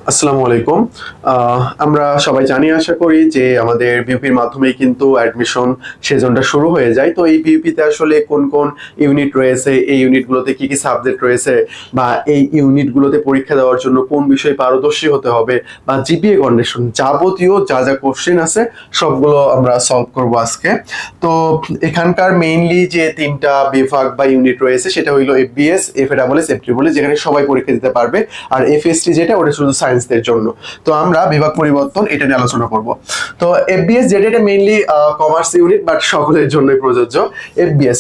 আসসালামু আলাইকুম। আমরা সবাই জানি আশা করি যে আমাদের বিউপির মাধ্যমেই কিন্তু অ্যাডমিশন সেশনটা শুরু হয়ে যায়। তো এই বিউপিতে আসলে কোন কোন ইউনিট রয়েছে, এই ইউনিটগুলোতে কি কি সাবজেক্ট রয়েছে, বা এই ইউনিটগুলোতে পরীক্ষা দেওয়ার জন্য কোন বিষয়ে পারদর্শী হতে হবে, বা জিপিএ কন্ডিশন যাবতীয় যা যা কোশ্চেন আছে সবগুলো আমরা সলভ করব আজকে। তো এখানকার মেইনলি যে তিনটা বিভাগ বা ইউনিট রয়েছে সেটা হইলো এফবিএস, এফএডাবলএস, এফট্রিপলএস, যেখানে সবাই পরীক্ষা দিতে পারবে। আর এফএসটি যেটা ওটা শুধু সায়েন্সদের জন্য। তো আমরা বিভাগ পরিবর্তন এটা নিয়ে আলোচনা করব। তো এফবিএস যেটা এটা মেইনলি কমার্স ইউনিট, বাট সকলের জন্যই প্রযোজ্য। এফবিএস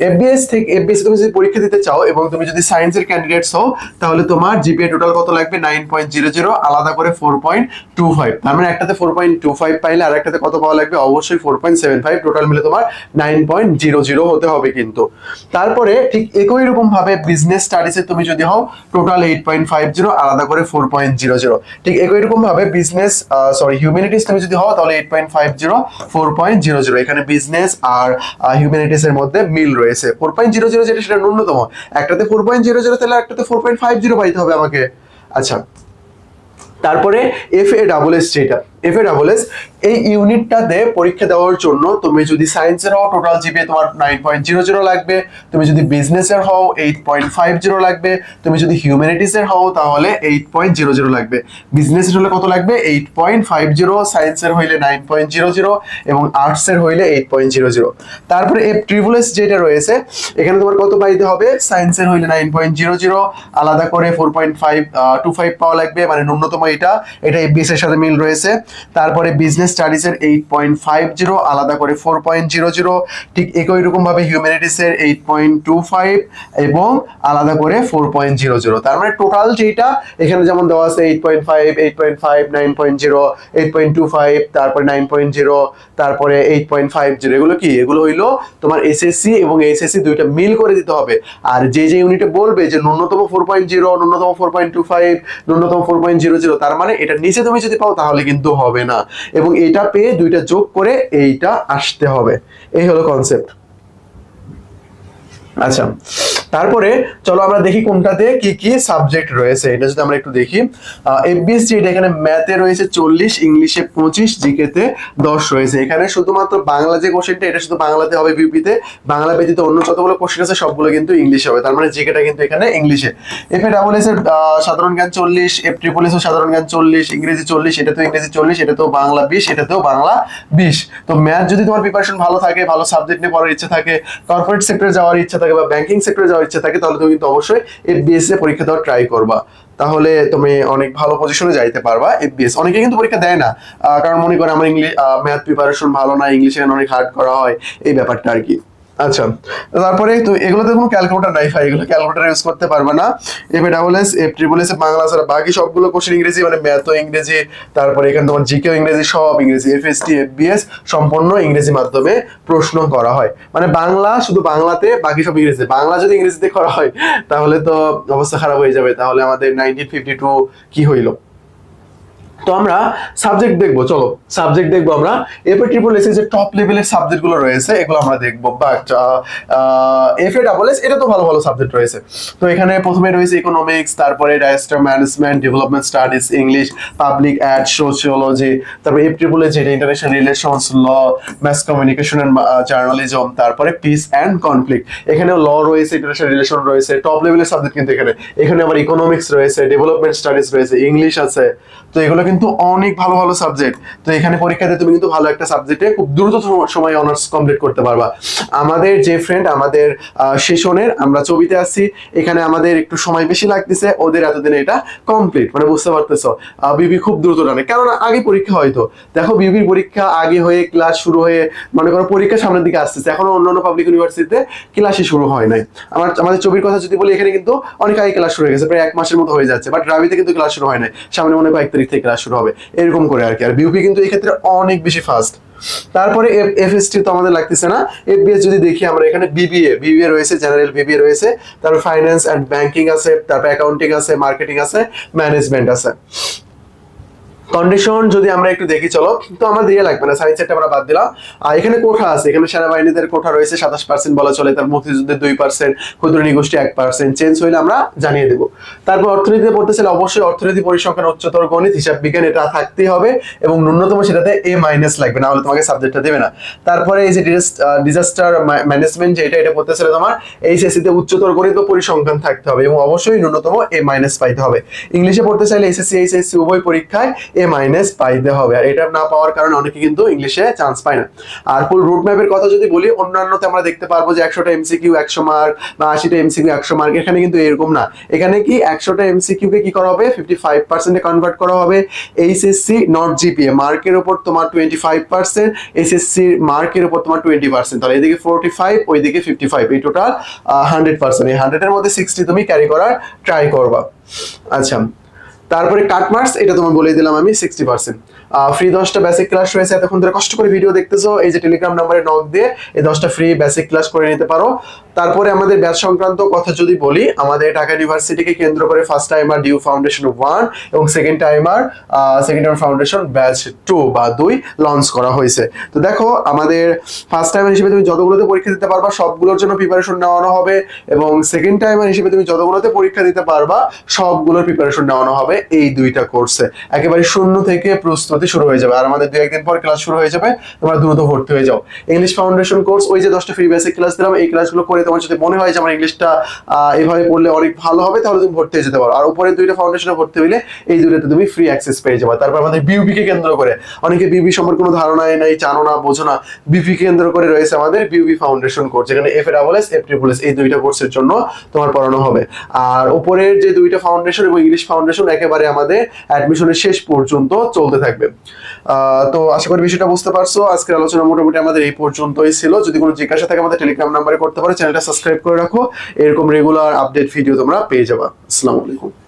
এফবিএস তুমি যদি পরীক্ষা দিতে চাও এবং তুমি যদি সায়েন্সের ক্যান্ডিডেটস হও, তাহলে তোমার জিপিএ টোটাল কত লাগবে? 9.00, আলাদা করে 4.25। তার মানে একটাতে 4.25 পাইলে আর একটাতে কত পাওয়া লাগবে? অবশ্যই 4.75। টোটাল মিলে তোমার 9.00 হতে হবে কিন্তু। তারপরে ঠিক একই রকম ভাবে বিজনেস স্টাডিজে তুমি যদি হও, টোটাল 8.50, আলাদা করে 4.00। ঠিক একই রকম ভাবে বিজনেস হিউম্যানিটিস তুমি যদি হও তাহলে 8.50, 4.00। এখানে বিজনেস আর হিউম্যানিটিস এর মধ্যে মিল রয়েছে। 4.00 যেটা সেটা ন্যূনতম, একটাতে 4.00 তাহলে একটাতে 4.50 পাইতে হবে আমাকে। আচ্ছা, তারপরে এফএডাবলএস যেটা এফএডাবলএস এই ইউনিটটাতে পরীক্ষা দেওয়ার জন্য তুমি যদি সায়েন্সের হও টোটাল জিপিএ তোমার 9.00 লাগবে, তুমি যদি বিজনেসের হও 8.50 লাগবে, তুমি যদি হিউম্যানিটিসের হও তাহলে 8.00 লাগবে। বিজনেসের হলে কত লাগবে? 8.50, সায়েন্সের হইলে 9.00 এবং আর্টসের হইলে 8.00। তারপরে এফট্রিপলএস যেটা রয়েছে এখানে তোমার কত পাইতে হবে? সায়েন্সের হইলে 9.00, আলাদা করে 4.525 পাওয়া লাগবে, মানে ন্যূনতম এটা এফবিএস এর সাথে মিল রয়েছে। তারপরে বিজনেস স্টাডিজ এর 8.50, আলাদা করে 4.00। ঠিক একই রকম ভাবে হিউম্যানিটিস এর 8.25 এবং আলাদা করে 4.00। তার মানে টোটাল যেটা এখানে যেমন দেওয়া আছে 8.5, 8.5, 9.0, 8.25, তারপরে 9.0, তারপরে 8.50, এগুলো কি? এগুলো হইলো তোমার এসএসসি এবং এইচএসসি দুইটা মিল করে দিতে হবে। আর যে যে ইউনিটে বলবে যে ন্যূনতম 4.0, ন্যূনতম 4.25, ন্যূনতম 4.00, তার মানে এটা নিচে তুমি যদি পাও তাহলে কিন্তু হবে না, এবং এটা পেয়ে দুইটা যোগ করে এইটা আসতে হবে। এই হলো কনসেপ্ট। আচ্ছা, তারপরে চলো আমরা দেখি কোনটাতে কি কি সাবজেক্ট রয়েছে। এটা যদি আমরা একটু দেখি, এফবিএস যেটা এখানে ম্যাথে রয়েছে 40, ইংলিশে 25, জিকে তে 10 রয়েছে। এখানে শুধুমাত্র বাংলা যে কোশ্চেনটা এটা শুধু বাংলাতে হবে বিউপিতে, বাংলা ব্যতীত অন্য যতগুলো কোশ্চেন আছে সবগুলো কিন্তু ইংলিশে হবে। তার মানে জিকেটা কিন্তু এখানে ইংলিশে। এফএডাবলএস এর সাধারণ জ্ঞান 40, এফট্রিপলএস এর সাধারণ জ্ঞান 40, ইংরেজি 40, এটা তো ইংরেজি 40, এটা তো বাংলা 20, এটাতেও বাংলা 20। তো ম্যাথ যদি তোমার প্রিপারেশন ভালো থাকে, ভালো সাবজেক্ট নিয়ে পড়ার ইচ্ছা থাকে, কর্পোরেট সেক্টরে যাওয়ার ইচ্ছা থাকে বা ব্যাংকিং সেক্টরে যাওয়ার ইচ্ছা থাকে, তাহলে তুমি কিন্তু অবশ্যই এফবিএস এ পরীক্ষা দেওয়ার ট্রাই করবা। তাহলে তুমি অনেক ভালো পজিশনে যাইতে পারবা। এফবিএস অনেকে কিন্তু পরীক্ষা দেয় না, কারণ মনে করে আমার ইংলিশ ম্যাথ প্রিপারেশন ভালো না, ইংলিশে অনেক হার্ড করা হয়, এই ব্যাপারটা আর কি। আচ্ছা, তারপরে তো এগুলোতে কোনো ক্যালকুলেটর নাই ভাই, এগুলো ক্যালকুলেটর ইউজ করতে পারবে না। এফএডাবলএস, এফট্রিপলএস এ বাংলা ছাড়া বাকি সবগুলো কোশ্চেন ইংরেজি, মানে ম্যাথও ইংরেজি, তারপরে এখানে তোমার জিকেও ইংরেজি, সব ইংরেজি। এফএসটি, এফবিএস সম্পূর্ণ ইংরেজি মাধ্যমে প্রশ্ন করা হয়, মানে বাংলা শুধু বাংলাতে, বাকি সব ইংরেজি। বাংলা যদি ইংরেজিতে করা হয় তাহলে তো অবস্থা খারাপ হয়ে যাবে, তাহলে আমাদের 1952 কি হইলো। তো আমরা সাবজেক্ট দেখবো, চলো সাবজেক্ট দেখবো আমরা। এরপর ট্রিপলএস এর যে টপ লেভেলের সাবজেক্ট গুলো রয়েছে এগুলো আমরা দেখবো। বাট এফএডাবলএস এটা তো ভালো ভালো সাবজেক্ট রয়েছে। তো এখানে প্রথমে রয়েছে ইকোনমিক্স, তারপরে disaster management, development studies, English, public ad, sociology, তারপরে এফট্রিপলএস যেটা international relations, law, mass communication and journalism, তারপরে পিস অ্যান্ড কনফ্লিক্ট। এখানে ল রয়েছে, ইন্টারন্যাশনাল রিলেশন রয়েছে, টপ লেভেলের সাবজেক্ট কিন্তু এখানে আবার ইকোনমিক্স রয়েছে, ডেভেলপমেন্ট স্টাডিজ রয়েছে, ইংলিশ আছে। তো এগুলো কিন্তু অনেক ভালো ভালো সাবজেক্ট। তো এখানে পরীক্ষাতে তুমি কিন্তু ভালো একটা সাবজেক্টে খুব দ্রুত সময় অনার্স কমপ্লিট করতে পারবা। আমাদের যে ফ্রেন্ড আমাদের সেশনের, আমরা ছবিতে আসছি, এখানে আমাদের একটু সময় বেশি লাগতেছে, ওদের এতদিনে এটা কমপ্লিট, মানে বুঝতে পারতেছো বিবি খুব দ্রুত টানে, কারণ আগে পরীক্ষা হয়তো দেখো বিবির পরীক্ষা আগে হয়ে ক্লাস শুরু হয়ে মনে করো পরীক্ষা সামনের দিকে আসতেছে, এখনো অন্যান্য পাবলিক ইউনিভার্সিটিতে ক্লাসই শুরু হয় নাই। আমাদের ছবির কথা যদি বলি, এখানে কিন্তু অনেক আগে ক্লাস শুরু হয়ে গেছে, প্রায় 1 মাসের মতো হয়ে যাচ্ছে, বাট রাবিতে কিন্তু ক্লাস শুরু হয় নাই, সামনে মনে হয় 1 তারিখ থেকে ক্লাস শুরু হবে, এরকম করে আর কি। আর বিউপি কিন্তু এই ক্ষেত্রে অনেক বেশি ফাস্ট। তারপরে এফএসটি তো আমাদের লাগতেছে না। এফবিএস যদি দেখি আমরা, এখানে বিবিএ রয়েছে, জেনারেল বিবিএ রয়েছে, তারপর ফাইন্যান্স এন্ড ব্যাংকিং আছে, তারপর অ্যাকাউন্টিং আছে, মার্কেটিং আছে, ম্যানেজমেন্ট আছে। কন্ডিশন যদি আমরা একটু দেখি চলো, তো আমার দিয়ে লাগবে না, সায়েন্স সেটটা আমরা বাদ দিলাম। আর এখানে কোঠা আছে, এখানে সেনাবাহিনীদের কোঠা রয়েছে 27% বলা চলে, তার মুক্তিযুদ্ধের 2%, ক্ষুদ্র নিগোষ্ঠী 1%, চেঞ্জ হইলে আমরা জানিয়ে দেবো। তারপর অর্থনীতিতে পড়তে চাইলে অবশ্যই অর্থনীতি, পরিসংখ্যান, উচ্চতর গণিত, হিসাব বিজ্ঞান এটা থাকতেই হবে এবং ন্যূনতম সেটাতে A- লাগবে, না হলে তোমাকে সাবজেক্টটা দেবে না। তারপরে এই যে ডিজাস্টার ম্যানেজমেন্ট যেটা, এটা পড়তে চাইলে তোমার এইচএসসি তে উচ্চতর গণিত ও পরিসংখ্যান থাকতে হবে এবং অবশ্যই ন্যূনতম A- পাইতে হবে। ইংলিশে পড়তে চাইলে এসএসসি এইচএসসি উভয় পরীক্ষায় A- পাইতে হবে, আর এটা না পাওয়ার কারণে অনেকে কিন্তু ইংলিশে চান্স পায় না। আর ফুল রুট ম্যাপের কথা যদি বলি, অন্যান্যতে আমরা দেখতে পারবো যে 100টা এমসিকিউ 100 মার্ক বা 80টা এমসিকিউ 100 মার্ক, এখানে কিন্তু এরকম না। এখানে কি 100টা এমসিকিউ কে কি করা হবে, 55% এ কনভার্ট করা হবে। এইচএসসি নট জিপিএ মার্কের উপর তোমার 25%, এসএসসি মার্কের উপর তোমার 20%, তাহলে এদিকে 45 ওইদিকে 55, এই টোটাল 100%। এই 100 এর মধ্যে 60 তুমি ক্যারি করার ট্রাই করবা। আচ্ছা, তারপরে কাট মার্কস এটা তোমার বলে দিলাম আমি 60%। ফ্রি 10টা বেসিক ক্লাস রয়েছে, এতক্ষণ ধরে কষ্ট করে ভিডিও দেখতেছো, এই যে টেলিগ্রাম নাম্বারে নক দিয়ে এই 10টা ফ্রি বেসিক ক্লাস করে নিতে পারো। তারপরে আমাদের ব্যাচ সংক্রান্ত কথা যদি বলি, আমাদের ঢাকা ইউনিভার্সিটিকে কেন্দ্র করে ফার্স্ট টাইমার ডিউ ফাউন্ডেশন 1 এবং সেকেন্ড টাইমার ফাউন্ডেশন ব্যাচ 2 বা 2 লঞ্চ করা হয়েছে। তো দেখো, আমাদের ফার্স্ট টাইমার হিসেবে তুমি যতগুলোতে পরীক্ষা দিতে পারবা সবগুলোর জন্য প্রিপারেশন নেওয়ানো হবে, এবং সেকেন্ড টাইমার হিসেবে তুমি যতগুলোতে পরীক্ষা দিতে পারবা সবগুলোর প্রিপারেশন নেওয়ানো হবে এই দুইটা কোর্সে। একেবারে শূন্য থেকে প্রস্তুতি শুরু হয়ে যাবে, আর আমাদের 2-1 দিন পর ক্লাস শুরু হয়ে যাবে, তোমরা দ্রুত ভর্তি হয়ে যাও। ইংলিশ ফাউন্ডেশন কোর্স, ওই যে 10টা ফ্রি বেসিক ক্লাস দিলাম, এই ক্লাসগুলো করে তোমার যদি মনে হয় যে আমার ইংলিশটা এভাবে পড়লে অনেক ভালো হবে, তাহলে তুমি ভর্তি হয়ে যেতে পারো। আর উপরে 2টা ফাউন্ডেশনে ভর্তি হইলে এই দুটোতে তুমি ফ্রি অ্যাক্সেস পেয়ে যাবে। তারপর আমাদের বিউপি কে কেন্দ্র করে, অনেকে বিউপি সম্পর্কে কোনো ধারণাই নাই, জানো না, বোঝো না, বিউপি কে কেন্দ্র করে রয়েছে আমাদের বিউপি ফাউন্ডেশন কোর্স, যেখানে FASS FSSS এই দুইটা কোর্সের জন্য তোমার পড়ানো হবে। আর উপরের যে 2টা ফাউন্ডেশন এবং ইংলিশ ফাউন্ডেশন একেবারে আমাদের অ্যাডমিশনের শেষ পর্যন্ত চলতে থাকবে। তো আশা করি বিষয়টা বুঝতে পারছো। আজকের আলোচনা মোটামুটি আমাদের এই পর্যন্তই ছিল। যদি কোনো জিজ্ঞাসা থাকে আমাদের টেলিগ্রাম নাম্বারে করতে পারো, চ্যানেলটা সাবস্ক্রাইব করে রাখো, এরকম রেগুলার আপডেট ভিডিও তোমরা পেয়ে যাবা। আসসালামু আলাইকুম।